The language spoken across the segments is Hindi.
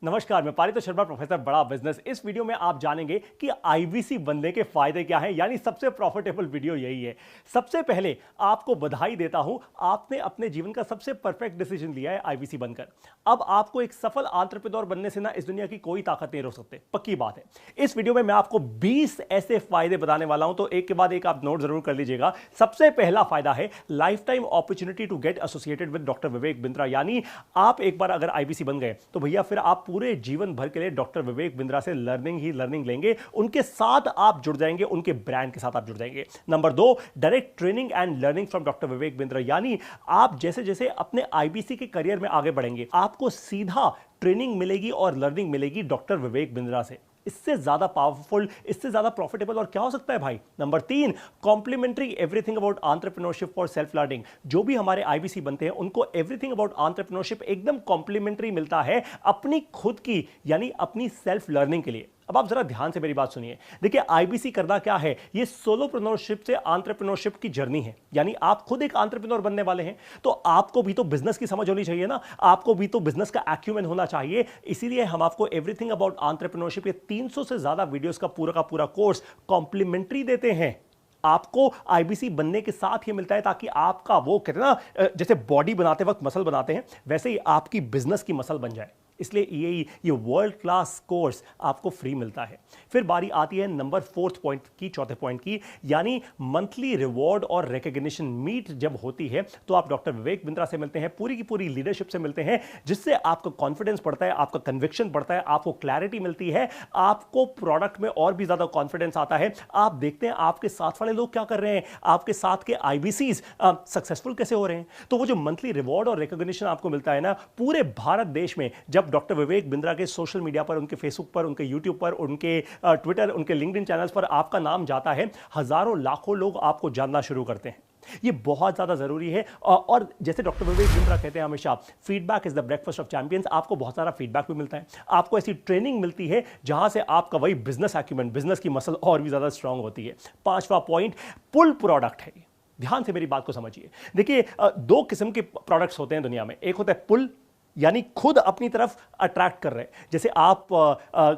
नमस्कार, मैं पारितोष शर्मा, प्रोफेसर बड़ा बिजनेस। इस वीडियो में आप जानेंगे कि आईबीसी बनने के फायदे क्या हैं, यानी सबसे प्रॉफिटेबल वीडियो यही है। सबसे पहले आपको बधाई देता हूं, आपने अपने जीवन का सबसे परफेक्ट डिसीजन लिया है आईबीसी बनकर। अब आपको एक सफल एंटरप्रेन्योर बनने से ना इस दुनिया की कोई ताकत नहीं रोक सकते, पक्की बात है। इस वीडियो में मैं आपको 20 ऐसे फायदे बताने वाला हूं, तो एक के बाद एक आप नोट जरूर कर लीजिएगा। सबसे पहला फायदा है lifetime opportunity to get associated with doctor Vivek Bindra, यानी आप एक बार अगर आईबीसी बन गए तो भैया फिर आप पूरे जीवन भर के लिए डॉक्टर विवेक बिंद्रा से लर्निंग ही लर्निंग लेंगे, उनके साथ आप जुड़ जाएंगे, उनके ब्रांड के साथ आप जुड़ जाएंगे। Number 2, direct training and learning from doctor Vivek Bindra, यानी आप जैसे जैसे अपने आईबीसी के करियर में आगे बढ़ेंगे आपको सीधा ट्रेनिंग मिलेगी और लर्निंग मिलेगी डॉक्टर विवेक बिंद्रा से। इससे ज्यादा पावरफुल, इससे ज्यादा प्रॉफिटेबल और क्या हो सकता है भाई। Number 3, complimentary everything about entrepreneurship for self learning. जो भी हमारे आईबीसी बनते हैं उनको एवरीथिंग अबाउट एंटरप्रेन्योरशिप एकदम कॉम्प्लीमेंट्री मिलता है अपनी खुद की, यानी अपनी सेल्फ लर्निंग के लिए। अब आप जरा ध्यान से मेरी बात सुनिए। देखिए, आईबीसी करना क्या है, ये सोलोप्रेन्योरशिप से एंटरप्रेन्योरशिप की जर्नी है, यानी आप खुद एक एंटरप्रेन्योर बनने वाले हैं, तो आपको भी तो बिजनेस की समझ होनी चाहिए ना, आपको भी तो बिजनेस का एक्यूमेन होना चाहिए। इसीलिए हम आपको एवरीथिंग अबाउट एंटरप्रेन्योरशिप, ये 300 से ज्यादा वीडियोस का पूरा कोर्स कॉम्प्लीमेंट्री देते हैं। आपको आईबीसी बनने के साथ ही मिलता है, ताकि आपका वो कहते हैं ना, जैसे बॉडी बनाते वक्त मसल बनाते हैं, वैसे ही आपकी बिजनेस की मसल बन जाए। इसलिए ये वर्ल्ड क्लास कोर्स आपको फ्री मिलता है। फिर बारी आती है नंबर 4 पॉइंट की, चौथे पॉइंट की, यानी मंथली रिवॉर्ड और रिकॉग्निशन मीट जब होती है तो आप डॉक्टर विवेक बिंद्रा से मिलते हैं, पूरी की पूरी लीडरशिप से मिलते हैं, जिससे आपका कॉन्फिडेंस बढ़ता है, आपका कन्विक्शन बढ़ता है, आपको क्लैरिटी मिलती है, आपको प्रोडक्ट में और भी ज्यादा कॉन्फिडेंस आता है। आप देखते हैं आपके साथ वाले लोग क्या कर रहे हैं, आपके साथ के आईबीसीज सक्सेसफुल कैसे हो रहे हैं। तो वो जो मंथली रिवॉर्ड और रिकॉग्निशन आपको मिलता है ना, पूरे भारत देश में जब डॉक्टर विवेक बिंद्रा के सोशल मीडिया पर, उनके फेसबुक पर, उनके यूट्यूब पर, उनके ट्विटर, उनके लिंक्डइन चैनल्स पर आपका नाम जाता है, हजारों लाखों लोग आपको जानना शुरू करते हैं। ये बहुत ज्यादा जरूरी है। और जैसे डॉक्टर विवेक बिंद्रा कहते हैं हमेशा, feedback is the breakfast of champions. आपको बहुत सारा फीडबैक भी मिलता है, आपको ऐसी ट्रेनिंग मिलती है जहां से आपका वही बिजनेस एक्यूमेंट, बिजनेस की मसल और भी ज्यादा स्ट्रांग होती है। 5वां पॉइंट, पुल प्रोडक्ट है। ध्यान से मेरी बात को समझिए। देखिए, 2 किस्म के प्रोडक्ट्स होते हैं दुनिया में। एक होता है पुल, यानी खुद अपनी तरफ अट्रैक्ट कर रहे हैं। जैसे आप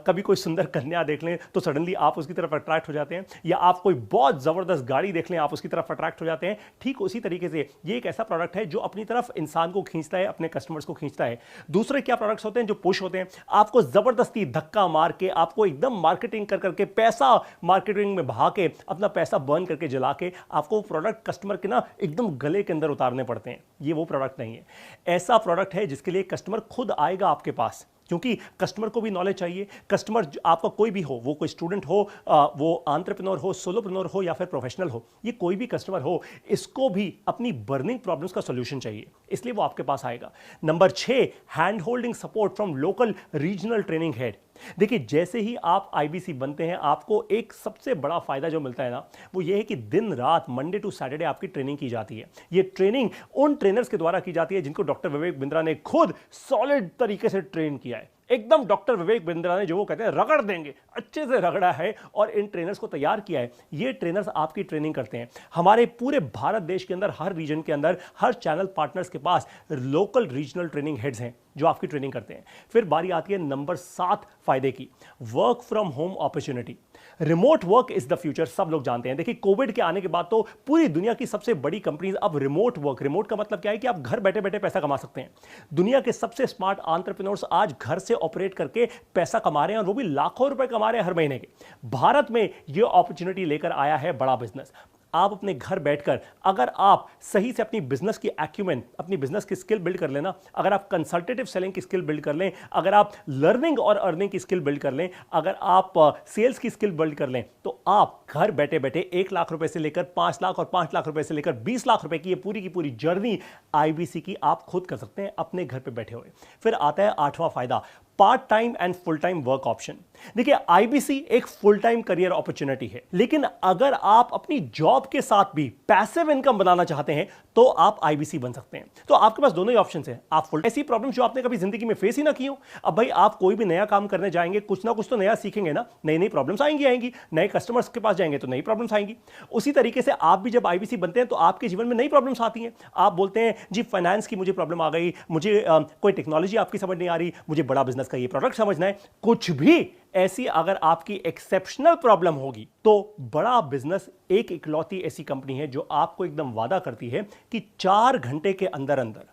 कभी कोई सुंदर कन्या देख लें तो सडनली आप उसकी तरफ अट्रैक्ट हो जाते हैं, या आप कोई बहुत जबरदस्त गाड़ी देख लें, आप उसकी तरफ अट्रैक्ट हो जाते हैं। ठीक उसी तरीके से ये एक ऐसा प्रोडक्ट है जो अपनी तरफ इंसान को खींचता है, अपने कस्टमर्स को खींचता है। दूसरे क्या प्रोडक्ट्स होते हैं जो पुश होते हैं, आपको जबरदस्ती धक्का मार के, आपको एकदम मार्केटिंग कर करके, पैसा मार्केटिंग में बहा के, अपना पैसा बर्न करके, जला के आपको प्रोडक्ट कस्टमर के ना एकदम गले के अंदर उतारने पड़ते हैं। ये वो प्रोडक्ट नहीं है। ऐसा प्रोडक्ट है जिसके लिए कस्टमर खुद आएगा आपके पास, क्योंकि कस्टमर को भी नॉलेज चाहिए। कस्टमर आपका कोई भी हो, वो कोई स्टूडेंट हो, वो एंटरप्रेन्योर हो, सोलोप्रेन्योर हो, या फिर प्रोफेशनल हो, ये कोई भी कस्टमर हो, इसको भी अपनी बर्निंग प्रॉब्लम्स का सॉल्यूशन चाहिए, इसलिए वो आपके पास आएगा। Number 6, hand holding support from local regional training head. देखिए, जैसे ही आप आईबीसी बनते हैं, आपको एक सबसे बड़ा फायदा जो मिलता है ना, वो ये है कि दिन रात, मंडे टू सैटरडे आपकी ट्रेनिंग की जाती है। ये ट्रेनिंग उन ट्रेनर्स के द्वारा की जाती है जिनको डॉक्टर विवेक बिंद्रा ने खुद सॉलिड तरीके से ट्रेन किया है। एकदम डॉक्टर विवेक बिंद्रा ने जो वो कहते हैं रगड़ देंगे, अच्छे से रगड़ा है और इन ट्रेनर्स को तैयार किया है। ये ट्रेनर्स आपकी ट्रेनिंग करते हैं। हमारे पूरे भारत देश के अंदर, हर रीजन के अंदर, हर चैनल पार्टनर्स के पास लोकल रीजनल ट्रेनिंग हेड्स हैं जो आपकी ट्रेनिंग करते हैं। फिर बारी आती है नंबर 7 फायदे की, work from home opportunity. Remote work is the future, सब लोग जानते हैं। देखिए, कोविड के आने के बाद तो पूरी दुनिया की सबसे बड़ी कंपनीज अब रिमोट वर्क, रिमोट का मतलब क्या है कि आप घर बैठे बैठे पैसा कमा सकते हैं। दुनिया के सबसे स्मार्ट एंटरप्रेन्योर्स आज घर से ऑपरेट करके पैसा कमा रहे हैं, और वो भी लाखों रुपए कमा रहे हैं हर महीने के। भारत में ये अपॉर्चुनिटी लेकर आया है बड़ा बिजनेस। आप अपने घर बैठकर, अगर आप सही से अपनी बिजनेस की एक्यूमेन, अपनी बिजनेस की स्किल बिल्ड कर लेना, अगर आप कंसल्टेटिव सेलिंग की स्किल बिल्ड कर लें, अगर आप लर्निंग और अर्निंग की स्किल बिल्ड कर लें, अगर आप सेल्स की स्किल बिल्ड कर लें, तो आप घर बैठे बैठे 1 लाख रुपए से लेकर 5 लाख और 5 लाख रुपए से लेकर 20 लाख रुपए की ये पूरी की पूरी जर्नी आईबीसी की आप खुद कर सकते हैं अपने घर पे बैठे हुए। फिर आता है 8वां फायदा, part time and full time work option. देखिए, आईबीसी एक फुल टाइम करियर अपॉर्चुनिटी है, लेकिन अगर आप अपनी जॉब के साथ भी पैसिव इनकम बनाना चाहते हैं तो आप आईबीसी बन सकते हैं। तो आपके पास दोनों ही ऑप्शन हैं। आप फुल ऐसी प्रॉब्लम्स जो आपने कभी जिंदगी में फेस ही ना की हो। अब भाई, आप कोई भी नया काम करने जाएंगे, कुछ ना कुछ तो नया सीखेंगे ना, नई नई प्रॉब्लम्स आएंगी, नए कस्टमर्स के पास जाएंगे तो नई प्रॉब्लम्स आएंगी। उसी तरीके से आप भी जब आईबीसी बनते हैं तो आपके जीवन में नई प्रॉब्लम्स आती हैं। आप बोलते हैं जी, फाइनेंस की मुझे प्रॉब्लम आ गई, मुझे कोई टेक्नोलॉजी आपकी समझ नहीं आ रही, मुझे बड़ा बिजनेस बिजनेस का ये प्रोडक्ट समझना है। कुछ भी ऐसी अगर आपकी एक्सेप्शनल प्रॉब्लम होगी तो बड़ा बिजनेस एक इकलौती ऐसी कंपनी है जो आपको एकदम वादा करती है कि 4 घंटे के अंदर अंदर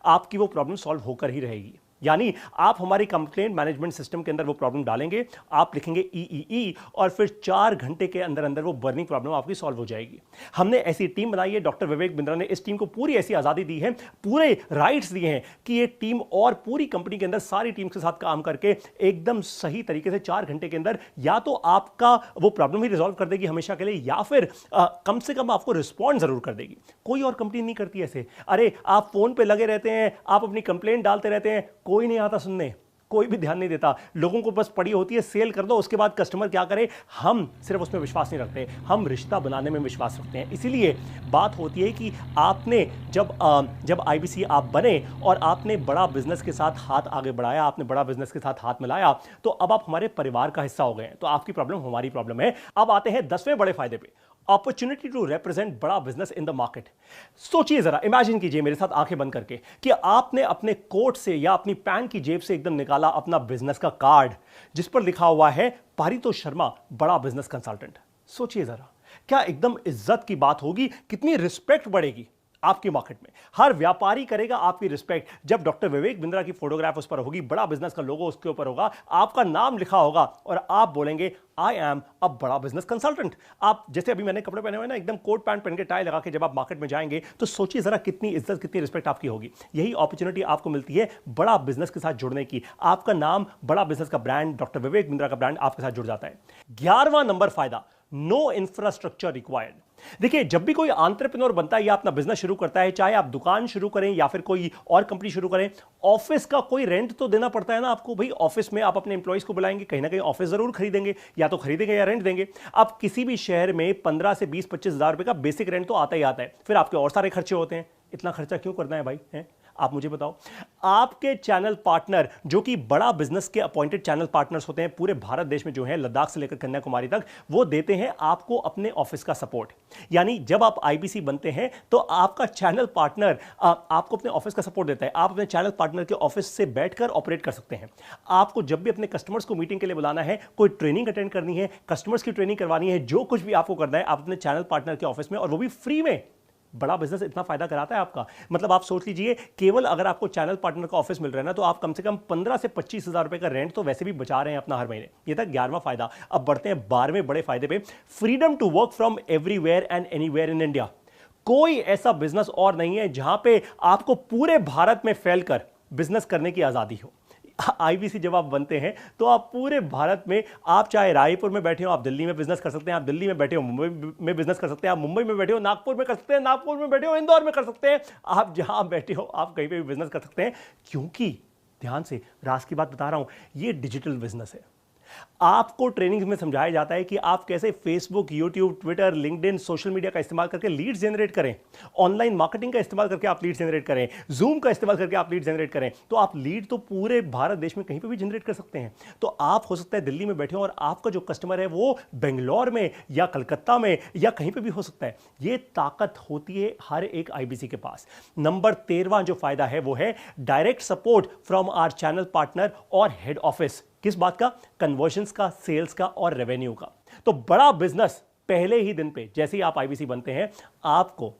आपकी वो प्रॉब्लम सॉल्व होकर ही रहेगी। यानी आप हमारी कंप्लेंट मैनेजमेंट सिस्टम के अंदर वो प्रॉब्लम डालेंगे, आप लिखेंगे ई और फिर 4 घंटे के अंदर अंदर वो बर्निंग प्रॉब्लम आपकी सॉल्व हो जाएगी। हमने ऐसी टीम बनाई है, डॉक्टर विवेक बिंद्रा ने इस टीम को पूरी ऐसी आज़ादी दी है, पूरे राइट्स दिए हैं कि ये टीम और पूरी कंपनी के अंदर सारी टीम के साथ काम करके एकदम सही तरीके से 4 घंटे के अंदर या तो आपका वो प्रॉब्लम ही रिजॉल्व कर देगी हमेशा के लिए, या फिर कम से कम आपको रिस्पॉन्ड जरूर कर देगी। कोई और कंपनी नहीं करती ऐसे। अरे आप फोन पे लगे रहते हैं, आप अपनी कंप्लेंट डालते रहते हैं, कोई नहीं आता सुनने, कोई भी ध्यान नहीं देता। लोगों को बस पड़ी होती है सेल कर दो, उसके बाद कस्टमर क्या करे। हम सिर्फ उसमें विश्वास नहीं रखते, हम रिश्ता बनाने में विश्वास रखते हैं। इसीलिए बात होती है कि आपने जब आईबीसी आप बने और आपने बड़ा बिजनेस के साथ हाथ आगे बढ़ाया, आपने बड़ा बिजनेस के साथ हाथ मिलाया, तो अब आप हमारे परिवार का हिस्सा हो गए हैं। तो आपकी प्रॉब्लम हमारी प्रॉब्लम है। अब आते हैं 10वें बड़े फायदे पे, अपॉर्चुनिटी टू रिप्रेजेंट बड़ा बिजनेस इन द मार्केट। सोचिए जरा, इमेजिन कीजिए मेरे साथ आंखें बंद करके कि आपने अपने कोट से या अपनी पैंट की जेब से एकदम निकाला अपना बिजनेस का कार्ड जिस पर लिखा हुआ है पारितोष शर्मा, बड़ा बिजनेस कंसल्टेंट। सोचिए जरा, क्या एकदम इज्जत की बात होगी, कितनी रिस्पेक्ट बढ़ेगी आपकी मार्केट में। हर व्यापारी करेगा आपकी रिस्पेक्ट जब डॉक्टर विवेक बिंद्रा की फोटोग्राफ उस पर होगी, बड़ा बिजनेस का लोगो उसके ऊपर होगा, आपका नाम लिखा होगा और आप बोलेंगे आई एम अ बड़ा बिजनेस कंसल्टेंट। आप जैसे अभी मैंने कपड़े पहने हुए ना, एकदम कोट पैंट पहन के टाई लगा के जब आप मार्केट में जाएंगे तो सोचिए जरा कितनी इज्जत, कितनी रिस्पेक्ट आपकी होगी। यही अपॉर्चुनिटी आपको मिलती है बड़ा बिजनेस के साथ जुड़ने की। आपका नाम, बड़ा बिजनेस का ब्रांड, डॉक्टर विवेक बिंद्रा का ब्रांड आपके साथ जुड़ जाता है। 11वां नंबर फायदा, नो इंफ्रास्ट्रक्चर रिक्वायर्ड। देखिए, जब भी कोई एंटरप्रेन्योर बनता है या अपना बिजनेस शुरू करता है, चाहे आप दुकान शुरू करें या फिर कोई और कंपनी शुरू करें, ऑफिस का कोई रेंट तो देना पड़ता है ना आपको। भाई ऑफिस में आप अपने एम्प्लॉइज को बुलाएंगे, कहीं ना कहीं ऑफिस जरूर खरीदेंगे, या तो खरीदेंगे या रेंट देंगे। आप किसी भी शहर में 15 से 20-25 हजार रुपए का बेसिक रेंट तो आता ही आता है, फिर आपके और सारे खर्चे होते हैं। इतना खर्चा क्यों करना है भाई, है? आप मुझे बताओ। आपके चैनल पार्टनर जो कि बड़ा बिजनेस के अपॉइंटेड चैनल पार्टनर्स होते हैं पूरे भारत देश में जो है, लद्दाख से लेकर कन्याकुमारी तक, वो देते हैं आपको अपने ऑफिस का सपोर्ट। यानी जब आप आईबीसी बनते हैं तो आपका चैनल पार्टनर आपको अपने ऑफिस का सपोर्ट देता है। आप अपने चैनल पार्टनर के ऑफिस से बैठकर ऑपरेट कर सकते हैं। आपको जब भी अपने कस्टमर्स को मीटिंग के लिए बुलाना है, कोई ट्रेनिंग अटेंड करनी है, कस्टमर्स की ट्रेनिंग करवानी है, जो कुछ भी आपको करना है, आप अपने चैनल पार्टनर के ऑफिस में, और वो भी फ्री में। बड़ा बिजनेस इतना फायदा कराता है आपका। मतलब आप सोच लीजिए, केवल अगर आपको चैनल पार्टनर का ऑफिस मिल रहा है ना, तो आप कम से कम 15 से 25 हजार रुपए का रेंट तो वैसे भी बचा रहे हैं अपना हर महीने। ये था 11वां फायदा। अब बढ़ते हैं 12वें बड़े फायदे पे, freedom to work from everywhere and anywhere in India. कोई ऐसा बिजनेस और नहीं है जहां पे आपको पूरे भारत में फैलकर बिजनेस करने की आजादी हो। आईबीसी जब आप बनते हैं तो आप पूरे भारत में, आप चाहे रायपुर में बैठे हो आप दिल्ली में बिजनेस कर सकते हैं, आप दिल्ली में बैठे हो मुंबई में बिजनेस कर सकते हैं, आप मुंबई में बैठे हो नागपुर में कर सकते हैं, नागपुर में बैठे हो इंदौर में कर सकते हैं, आप जहां बैठे हो आप कहीं पे भी बिजनेस कर सकते हैं। क्योंकि ध्यान से, राज की बात बता रहा हूं, ये डिजिटल बिजनेस है। आपको ट्रेनिंग में समझाया जाता है कि आप कैसे Facebook, YouTube, Twitter, LinkedIn, social media का इस्तेमाल करके लीड्स जनरेट करें, ऑनलाइन मार्केटिंग का इस्तेमाल करके आप लीड्स जनरेट करें, जूम का इस्तेमाल करके आप लीड्स जनरेट करें। तो आप लीड तो पूरे भारत देश में कहीं पे भी जनरेट कर सकते हैं। तो आप हो सकता है दिल्ली में बैठे हो और आपका जो कस्टमर है वो बेंगलोर में या कलकत्ता में या कहीं पे भी हो सकता है। ये ताकत होती है हर एक आईबीसी के पास। नंबर 13वां जो फायदा है वो है direct support from our channel partner और हेड ऑफिस। किस बात का? कन्वर्जन्स का, सेल्स का और रेवेन्यू का। तो बड़ा बिजनेस पहले ही दिन पे जैसे ही आप आईबीसी बनते हैं, आपको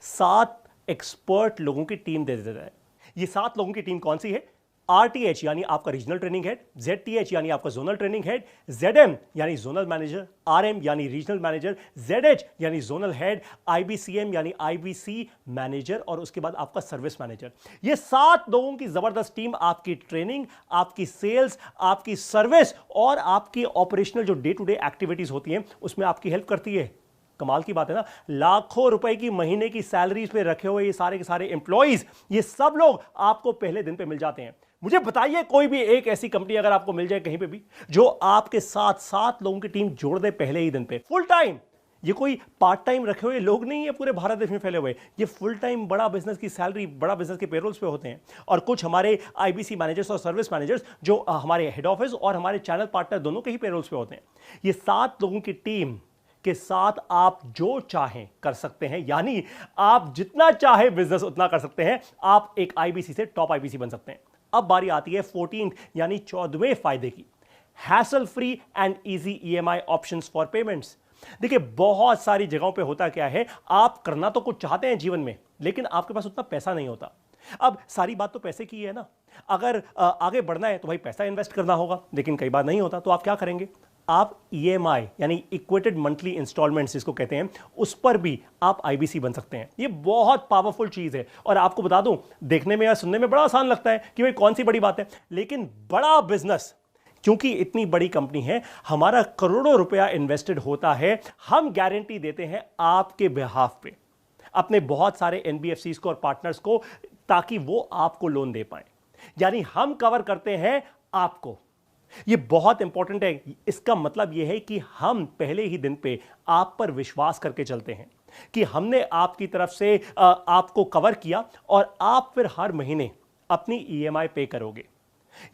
7 एक्सपर्ट लोगों की टीम दे देता है। ये 7 लोगों की टीम कौन सी है? आरटीएच यानी आपका रीजनल ट्रेनिंग हेड, जेडटीएच यानी आपका जोनल ट्रेनिंग हेड, जेडएम यानी जोनल मैनेजर, आरएम यानी रीजनल मैनेजर, जेडएच यानी जोनल हेड, आईबीसीएम यानी आईबीसी मैनेजर, और उसके बाद आपका सर्विस मैनेजर। ये 7 लोगों की जबरदस्त टीम आपकी ट्रेनिंग, आपकी सेल्स, आपकी सर्विस और आपकी ऑपरेशनल जो डे टू डे एक्टिविटीज होती हैं उसमें आपकी हेल्प करती है। कमाल की बात है ना, लाखों रुपए की महीने की सैलरीज पे रखे हुए ये सारे के सारे एम्प्लॉइज, ये सब लोग आपको पहले दिन पे मिल जाते हैं। मुझे बताइए कोई भी एक ऐसी कंपनी अगर आपको मिल जाए कहीं पे भी जो आपके साथ 7 लोगों की टीम जोड़ दे पहले ही दिन पे, फुल टाइम। ये कोई पार्ट टाइम रखे हुए लोग नहीं है पूरे भारत देश में फैले हुए, ये फुल टाइम बड़ा बिजनेस की सैलरी, बड़ा बिजनेस के पेरोल्स पे होते हैं। और कुछ हमारे आईबीसी मैनेजर्स और सर्विस मैनेजर्स जो हमारे हेड ऑफिस और हमारे चैनल पार्टनर दोनों के ही पेरोल्स पे होते हैं। ये 7 लोगों की टीम के साथ आप जो चाहें कर सकते हैं, यानी आप जितना चाहे बिजनेस उतना कर सकते हैं। आप एक आईबीसी से टॉप आईबीसी बन सकते हैं। अब बारी आती है 14th यानी 14वें फायदे की, hassle free and easy EMI options for payments. देखिए बहुत सारी जगहों पे होता क्या है, आप करना तो कुछ चाहते हैं जीवन में, लेकिन आपके पास उतना पैसा नहीं होता। अब सारी बात तो पैसे की है ना, अगर आगे बढ़ना है तो भाई पैसा इन्वेस्ट करना होगा, लेकिन कई बार नहीं होता, तो आप क्या करेंगे, आप ईएमआई यानी इक्वेटेड मंथली इंस्टॉलमेंट्स जिसको कहते हैं, उस पर भी आप आईबीसी बन सकते हैं। ये बहुत पावरफुल चीज है, और आपको बता दूं, देखने में या सुनने में बड़ा आसान लगता है कि भाई कौन सी बड़ी बात है, लेकिन बड़ा बिजनेस, क्योंकि इतनी बड़ी कंपनी है, हमारा करोड़ों रुपया इन्वेस्टेड होता है, हम गारंटी देते हैं आपके बिहाफ पे अपने बहुत सारे एनबीएफसीज को और पार्टनर्स को, ताकि वो आपको लोन दे पाए, यानी हम कवर करते हैं आपको। ये बहुत इंपॉर्टेंट है। इसका मतलब यह है कि हम पहले ही दिन पे आप पर विश्वास करके चलते हैं कि हमने आपकी तरफ से आपको कवर किया, और आप फिर हर महीने अपनी ईएमआई पे करोगे।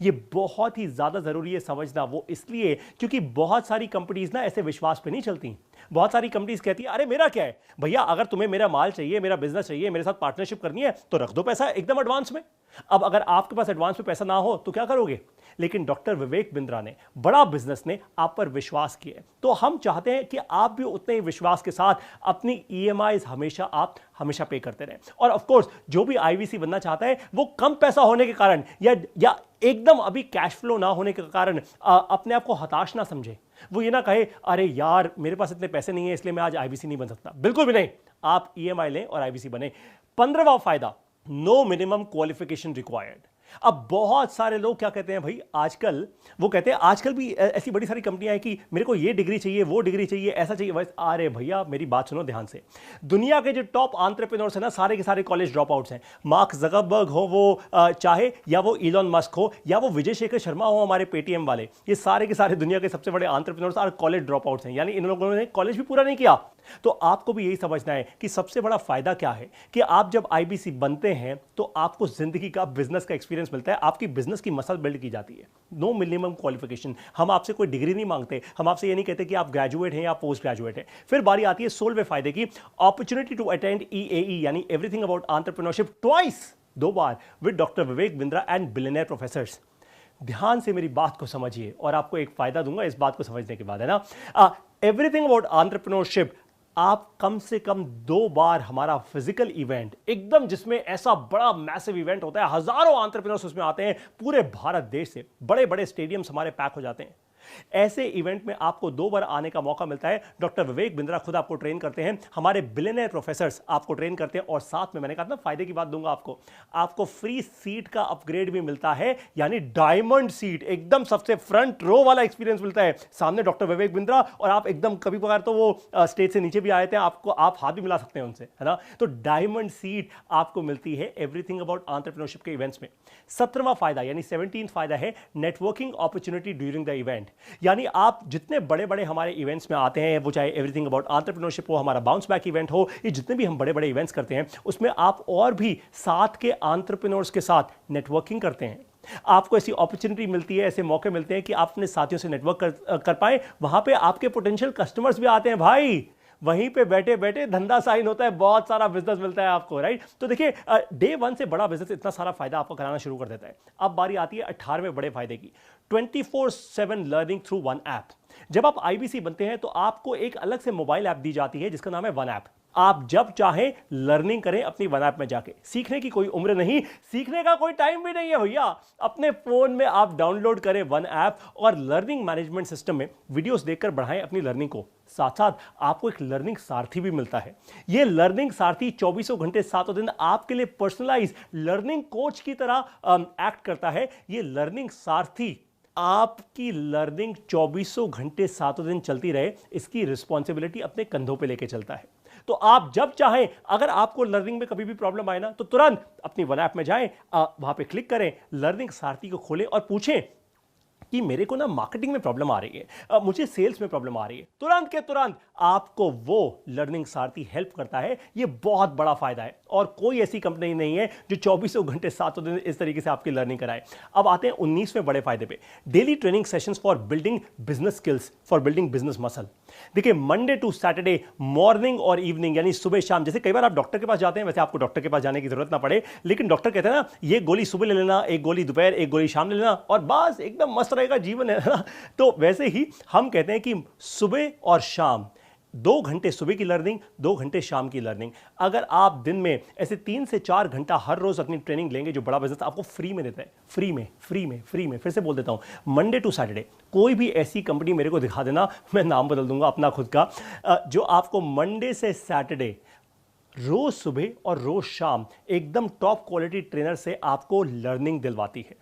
ये बहुत ही ज्यादा जरूरी है समझना, वो इसलिए क्योंकि बहुत सारी कंपनीज ना ऐसे विश्वास पे नहीं चलती। बहुत सारी कंपनीज कहती है अरे मेरा क्या है भैया, अगर तुम्हें मेरा माल चाहिए, मेरा बिजनेस चाहिए, मेरे साथ पार्टनरशिप करनी है तो रख दो पैसा एकदम एडवांस में। अब अगर आपके पास एडवांस में पैसा ना हो तो क्या करोगे, लेकिन डॉक्टर विवेक बिंद्रा ने, बड़ा बिजनेस ने आप पर विश्वास किया है, तो हम चाहते हैं कि आप भी उतने ही विश्वास के साथ अपनी ईएमआईज हमेशा पे करते रहें। और ऑफ कोर्स जो भी आईवीसी बनना चाहता है वो कम पैसा होने के कारण या एकदम अभी कैश फ्लो ना होने के कारण अपने आप को हताश ना समझे। वो ये ना कहे अरे यार मेरे पास इतने पैसे नहीं है इसलिए मैं आज आईबीसी नहीं बन सकता, बिल्कुल भी नहीं। आप ईएमआई लें और आईबीसी बने। 15वां फायदा, नो मिनिमम क्वालिफिकेशन रिक्वायर्ड। अब बहुत सारे लोग क्या कहते हैं भाई, आजकल वो कहते हैं, आजकल भी ऐसी बड़ी सारी कंपनियां हैं कि मेरे को ये डिग्री चाहिए, वो डिग्री चाहिए, ऐसा चाहिए वैसा। अरे भैया मेरी बात सुनो ध्यान से, दुनिया के जो टॉप एंटरप्रेन्योर्स हैं ना, सारे के सारे कॉलेज ड्रॉप आउट्स हैं। मार्क ज़करबर्ग हो वो चाहे, या वो इलॉन मस्क हो, या वो विजय शेखर शर्मा हो हमारे पेटीएम वाले, ये सारे के सारे दुनिया के सबसे बड़े एंटरप्रेन्योर्स और कॉलेज ड्रॉप आउट्स हैं, यानी इन लोगों ने कॉलेज भी पूरा नहीं किया। तो आपको भी यही समझना है कि सबसे बड़ा फायदा क्या है, कि आप जब आईबीसी बनते हैं तो आपको जिंदगी का, बिजनेस का एक्सपीरियंस मिलता है, आपकी बिजनेस की मसल बिल्ड की जाती है। नो मिनिमम क्वालिफिकेशन, हम आपसे कोई डिग्री नहीं मांगते, हम आपसे ये नहीं कहते कि आप ग्रेजुएट हैं या पोस्ट ग्रेजुएट हैं। फिर बारी आती है 16वें फायदे की, अपॉर्चुनिटी टू अटेंड ईएई यानी everything about entrepreneurship twice, 2 bar with doctor Vivek Bindra and billionaire professors. ध्यान से मेरी बात को समझिए, और आपको एक फायदा दूंगा इस बात को समझने के बाद, है ना। एवरीथिंग अबाउट एंटरप्रेन्योरशिप, आप कम से कम 2 बार हमारा फिजिकल इवेंट, एकदम जिसमें ऐसा बड़ा मैसिव इवेंट होता है, हजारों एंटरप्रेन्योर्स उसमें आते हैं पूरे भारत देश से, बड़े बड़े स्टेडियम्स हमारे पैक हो जाते हैं, ऐसे इवेंट में आपको 2 बार आने का मौका मिलता है। डॉक्टर विवेक बिंद्रा खुद आपको ट्रेन करते हैं, हमारे बिलियनियर प्रोफेसर्स आपको ट्रेन करते हैं, और साथ में मैंने कहा था फायदे की बात दूंगा आपको फ्री सीट का अपग्रेड भी मिलता है, यानी डायमंड सीट, एकदम सबसे फ्रंट रो वाला एक्सपीरियंस मिलता है। सामने डॉक्टर विवेक बिंद्रा, और आप एकदम, कभी कभार तो वो स्टेज से नीचे भी आए थे, आप हाथ भी मिला सकते हैं उनसे, है ना। तो डायमंड सीट आपको मिलती है एवरीथिंग अबाउट एंटरप्रेन्योरशिप के इवेंट्स में। 17वां फायदा यानी 17th फायदा है networking opportunity during the event, यानी आप जितने बड़े बड़े हमारे इवेंट्स में आते हैं, वो चाहे एवरीथिंग अबाउट एंटरप्रेन्योरशिप हो, हमारा बाउंस बैक इवेंट हो, ये जितने भी हम बड़े बड़े इवेंट्स करते हैं, उसमें आप और भी साथ के एंटरप्रेन्योर्स के साथ नेटवर्किंग करते हैं। आपको ऐसी अपॉर्चुनिटी मिलती है, ऐसे मौके मिलते हैं कि आप अपने साथियों से नेटवर्क कर पाए। वहां पे आपके पोटेंशियल कस्टमर्स भी आते हैं भाई, वहीं पे बैठे बैठे धंधा साइन होता है, बहुत सारा बिजनेस मिलता है आपको, राइट। तो देखिए डे 1 से बड़ा बिजनेस इतना सारा फायदा आपको कराना शुरू कर देता है। अब बारी आती है 18वें बड़े फायदे की, 24/7 लर्निंग थ्रू वन ऐप। जब आप आईबीसी बनते हैं तो आपको एक अलग से मोबाइल ऐप दी जाती है जिसका नाम है वन ऐप। आप जब चाहें लर्निंग करें अपनी वन ऐप में जाके, सीखने की कोई उम्र नहीं, सीखने का कोई टाइम भी नहीं है भैया। अपने फोन में आप डाउनलोड करें वन ऐप, और लर्निंग मैनेजमेंट सिस्टम में वीडियोस देखकर बढ़ाएं अपनी लर्निंग को। साथ साथ आपको एक लर्निंग सारथी भी मिलता है। यह लर्निंग सारथी 24 घंटे 7 दिन आपके लिए पर्सनलाइज लर्निंग कोच की तरह एक्ट करता है। यह लर्निंग सारथी आपकी लर्निंग 24 घंटे 7 दिन चलती रहे, इसकी रिस्पॉन्सिबिलिटी अपने कंधों पे लेके चलता है। तो आप जब चाहें, अगर आपको लर्निंग में कभी भी प्रॉब्लम आए ना, तो तुरंत अपनी वन ऐप में जाएं, वहां पे क्लिक करें, लर्निंग सारथी को खोलें और पूछें कि मेरे को ना मार्केटिंग में प्रॉब्लम आ रही है, मुझे सेल्स में प्रॉब्लम आ रही है, तुरंत के तुरंत आपको वो लर्निंग सारथी हेल्प करता है। ये बहुत बड़ा फायदा है और कोई ऐसी कंपनी नहीं है जो 24 घंटे 7 दिन इस तरीके से आपकी लर्निंग कराए। अब आते हैं 19वें बड़े फायदे पे, daily training sessions for building business skills, for building business muscle. देखिए मंडे टू सैटरडे मॉर्निंग और इवनिंग यानी सुबह शाम, जैसे कई बार आप डॉक्टर के पास जाते हैं, वैसे आपको डॉक्टर के पास जाने की जरूरत ना पड़े, लेकिन डॉक्टर कहते हैं ना ये गोली सुबह ले लेना, एक गोली दोपहर, एक गोली शाम ले लेना और बस एकदम मस्त रहेगा जीवन, है ना। तो वैसे ही हम कहते हैं कि सुबह और शाम 2 घंटे सुबह की लर्निंग, 2 घंटे शाम की लर्निंग। अगर आप दिन में ऐसे 3 से 4 घंटा हर रोज अपनी ट्रेनिंग लेंगे, जो बड़ा बिजनेस आपको फ्री में देता है, फ्री में, फिर से बोल देता हूं, मंडे टू सैटरडे कोई भी ऐसी कंपनी मेरे को दिखा देना, मैं नाम बदल दूंगा अपना खुद का, जो आपको मंडे से सैटरडे रोज सुबह और रोज शाम एकदम टॉप क्वालिटी ट्रेनर से आपको लर्निंग दिलवाती है।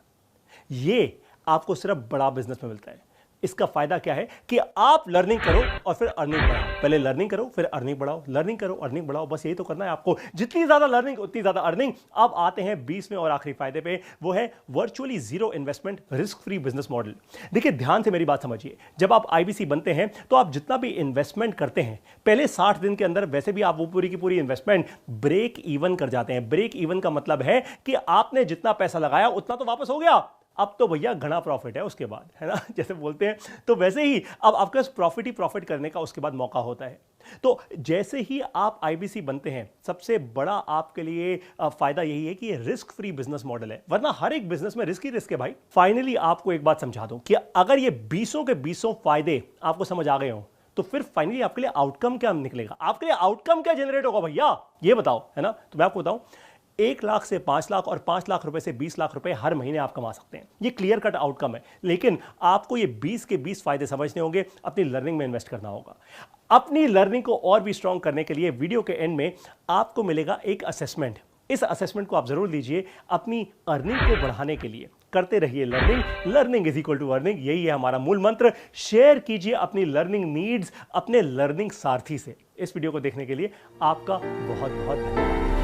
ये आपको सिर्फ बड़ा बिजनेस में मिलता है। इसका फायदा क्या है कि आप लर्निंग करो और फिर अर्निंग बढ़ाओ, पहले लर्निंग करो फिर अर्निंग बढ़ाओ, लर्निंग करो अर्निंग बढ़ाओ, बस यही तो करना है आपको। जितनी ज्यादा लर्निंग उतनी ज्यादा अर्निंग। अब आते हैं 20वें और आखिरी फायदे पे, वो है virtually zero investment risk free business model. देखिए ध्यान से मेरी बात समझिए, जब आप आईबीसी बनते हैं तो आप जितना भी इन्वेस्टमेंट करते हैं पहले 60 दिन के अंदर वैसे भी आप वो पूरी की पूरी इन्वेस्टमेंट ब्रेक इवन कर जाते हैं। ब्रेक इवन का मतलब है कि आपने जितना पैसा लगाया उतना तो वापस हो गया, अब तो भैया घना प्रॉफिट है उसके बाद, है ना, जैसे बोलते हैं। तो वैसे ही अब आपके पास प्रॉफिट ही प्रॉफिट करने का उसके बाद मौका होता है। तो जैसे ही आप आईबीसी बनते हैं, सबसे बड़ा आपके लिए फायदा यही है कि ये रिस्क फ्री बिजनेस मॉडल है, वरना हर एक बिजनेस में रिस्क ही रिस्क है भाई। फाइनली आपको एक बात समझा दूं कि अगर ये 20 के 20 फायदे आपको समझ आ गए हो तो फिर फाइनली आपके लिए आउटकम क्या निकलेगा, आपके लिए आउटकम क्या जनरेट होगा भैया, ये बताओ, है ना। तो मैं आपको बताऊं, 1 लाख से 5 लाख और 5 लाख रुपए से 20 लाख रुपए हर महीने आप कमा सकते हैं। ये क्लियर कट आउटकम है, लेकिन आपको ये 20 के 20 फायदे समझने होंगे, अपनी लर्निंग में इन्वेस्ट करना होगा। अपनी लर्निंग को और भी स्ट्रांग करने के लिए वीडियो के एंड में आपको मिलेगा एक असेसमेंट। इस असेसमेंट को आप जरूर लीजिए अपनी अर्निंग को बढ़ाने के लिए। करते रहिए learning, learning is equal to earning, यही है हमारा मूल मंत्र। शेयर कीजिए अपनी लर्निंग नीड्स अपने लर्निंग सारथी से। इस वीडियो को देखने के लिए आपका बहुत बहुत धन्यवाद।